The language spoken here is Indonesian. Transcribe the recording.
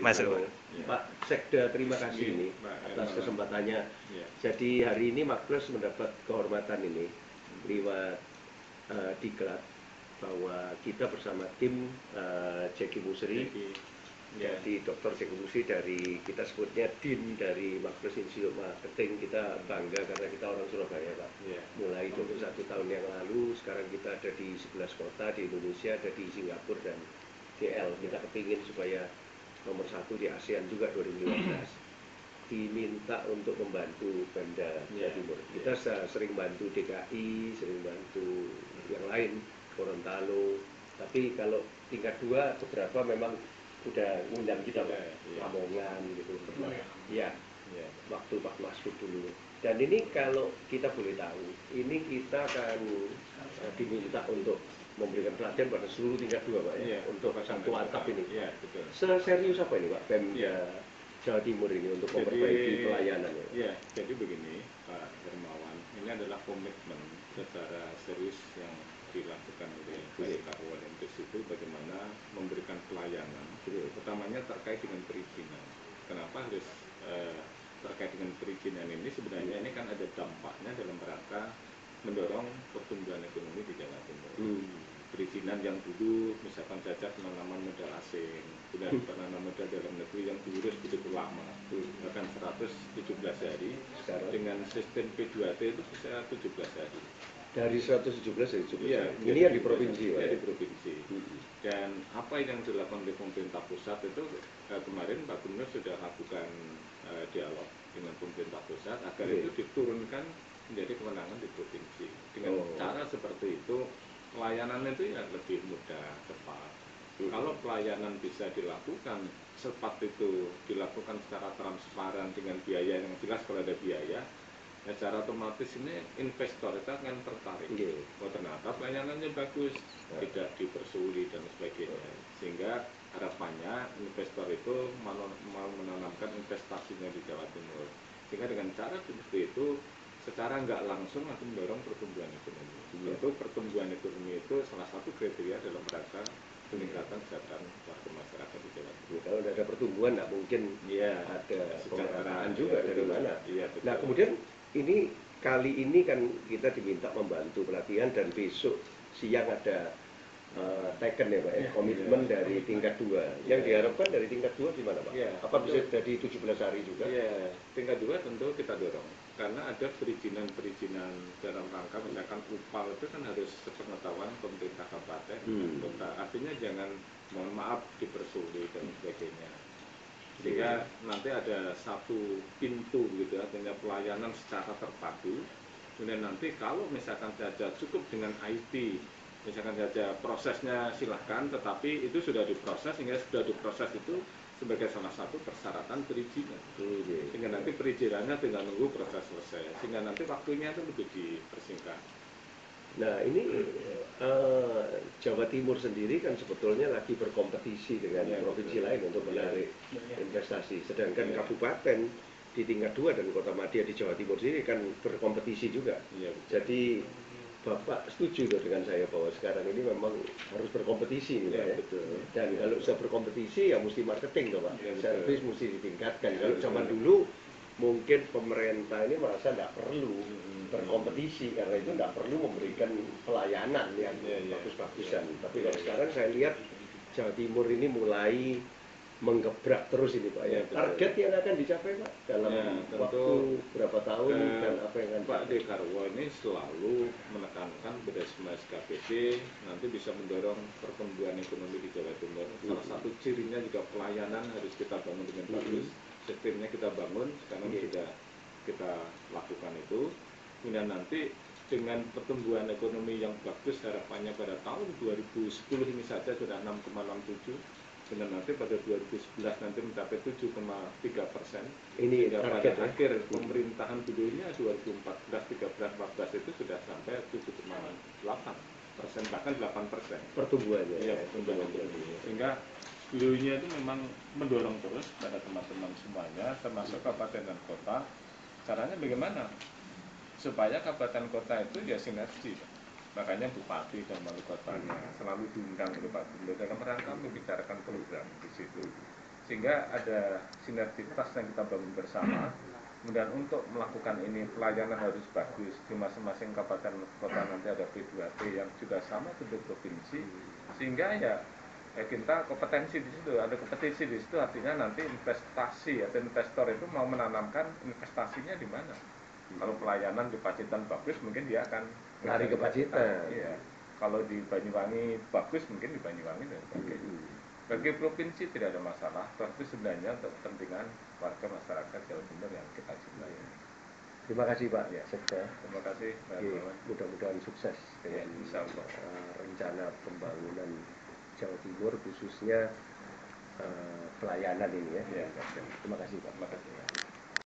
Masuk, Pak. Pak Sekda, terima kasih ini atas kesempatannya. Jadi hari ini Makpres mendapat kehormatan ini lewat diklat bahwa kita bersama tim Jeki Musri, jadi Dr. Jeki Musri dari, kita sebutnya Din dari Makpres Institute Marketing. Kita bangga karena kita orang Surabaya, Pak. Mulai 21 tahun yang lalu, sekarang kita ada di 11 kota di Indonesia, ada di Singapura dan GL. Kita kepingin supaya nomor 1 di ASEAN juga 2015. Diminta untuk membantu Pemda Jawa Timur. Kita sering bantu DKI, sering bantu yang lain, Gorontalo. Tapi kalau tingkat 2 beberapa memang udah ngundang kita, Pak. Lamongan gitu. Ya, waktu Pak Masud dulu. Dan ini kalau kita boleh tahu, ini kita akan diminta untuk memberikan pelatihan pada seluruh tingkat 2, Pak, untuk satu atap ini. Serius apa ini, Pak, Pemda Jawa Timur ini untuk memperbaiki pelayanan? Jadi begini, Pak Hermawan, ini adalah komitmen secara serius yang dilakukan oleh Karwo Lentis itu bagaimana memberikan pelayanan, utamanya terkait dengan perizinan. Kenapa harus terkait dengan perizinan ini? Sebenarnya ini kan ada dampaknya dalam rangka mendorong pertumbuhan ekonomi di Jawa Timur. Perizinan yang dulu misalkan saja penanaman modal asing, kemudian penanaman modal dalam negeri yang diurus begitu lama, bahkan 117 hari, dengan sistem P2T itu bisa 17 hari. Dari 117 jadi 17 hari? Ini yang di provinsi, Pak? Di provinsi. Dan apa yang dilakukan oleh pemerintah pusat itu kemarin Pak Gubernur sudah lakukan dialog dengan pemerintah pusat agar itu diturunkan menjadi kewenangan di provinsi. Dengan cara seperti itu, pelayanan itu ya lebih mudah, cepat. Kalau pelayanan bisa dilakukan cepat, itu dilakukan secara transparan dengan biaya yang jelas. Kalau ada biaya, ya secara otomatis ini investor itu akan tertarik. Oh, ternyata pelayanannya bagus, tidak dipersuli dan sebagainya. Sehingga harapannya investor itu mau menanamkan investasinya di Jawa Timur. Sehingga dengan cara seperti itu, secara nggak langsung akan mendorong pertumbuhan ekonomi. Tentu pertumbuhan ekonomi itu salah satu kriteria dalam rangka peningkatan kesejahteraan warga masyarakat di Jawa Timur. Kalau tidak ada pertumbuhan, nggak mungkin ada pemerataan juga dari mana. Nah, kemudian ini kali ini kan kita diminta membantu pelatihan, dan besok siang ada taken ya, Pak, komitmen dari tingkat 2. Yang diharapkan dari tingkat 2 gimana, Pak? Apa bisa dari 17 hari juga? Tingkat 2 tentu kita dorong, karena ada perizinan-perizinan dalam rangka misalkan UPAL itu kan harus sepengetahuan pemerintah kabupaten dan kota. Artinya jangan, mohon maaf, dipersuli dan sebagainya. Sehingga nanti ada satu pintu gitu, artinya pelayanan secara terpadu. Kemudian nanti kalau misalkan saja cukup dengan IT, misalkan saja prosesnya silahkan, tetapi itu sudah diproses, sehingga sudah diproses itu sebagai salah satu persyaratan perizinan. Sehingga nanti perizinannya tinggal nunggu proses selesai, sehingga nanti waktunya itu lebih dipersingkat. Nah, ini Jawa Timur sendiri kan sebetulnya lagi berkompetisi dengan provinsi lain untuk menarik investasi. Sedangkan kabupaten di tingkat 2 dan Kota Madya di Jawa Timur sendiri kan berkompetisi juga. Jadi Bapak setuju tuh dengan saya bahwa sekarang ini memang harus berkompetisi nih, Pak, ya? Dan kalau sudah berkompetisi ya mesti marketing tuh, Pak. Servis mesti ditingkatkan. Kalau zaman dulu mungkin pemerintah ini merasa tidak perlu berkompetisi karena itu tidak perlu memberikan pelayanan yang bagus-bagusan. Tapi kalau sekarang saya lihat Jawa Timur ini mulai menggebrak terus ini, Pak, ya. Target yang akan dicapai, Pak, dalam waktu berapa tahun dan apa yang akan Pak Dekarwo ini selalu menekankan berdasarkan SKPD nanti bisa mendorong pertumbuhan ekonomi di Jawa Timur. Salah satu cirinya juga pelayanan harus kita bangun dengan bagus. Sistemnya kita bangun, sekarang sudah kita lakukan itu. Kemudian nanti dengan pertumbuhan ekonomi yang bagus, harapannya pada tahun 2010 ini saja sudah 6,67. Dan nanti pada 2011 nanti mencapai 7,3%. Ini target akhir pemerintahan dulunya 2014, 13, 14 itu sudah sampai 7,8%, bahkan 8%. Pertumbuhannya. Pertumbuhan ekonomi. Sehingga beliaunya itu memang mendorong terus pada teman-teman semuanya, termasuk kabupaten dan kota. Caranya bagaimana? Supaya kabupaten kota itu ya sinergi. Makanya Bupati dan Wali Kotanya selalu diundang oleh Pak Gubernur dalam rangka membicarakan program di situ. sehingga ada sinergitas yang kita bangun bersama. Kemudian untuk melakukan ini pelayanan harus bagus di masing-masing kabupaten kota, nanti ada P2T yang juga sama untuk provinsi, sehingga ya kita kompetensi di situ, ada kompetisi di situ, artinya nanti investasi atau investor itu mau menanamkan investasinya di mana. Kalau pelayanan di Pacitan bagus, mungkin dia akan lari ke Pacitan. Iya. Kalau di Banyuwangi bagus, mungkin di Banyuwangi dan sebagainya. Bagi provinsi tidak ada masalah, tapi sebenarnya untuk kepentingan warga masyarakat Jawa Timur yang kita cintai. Terima kasih Pak Ya. Sekda. Terima kasih. Mudah-mudahan sukses dengan rencana pembangunan Jawa Timur, khususnya pelayanan ini ya. Ya. Terima kasih Pak. Terima kasih.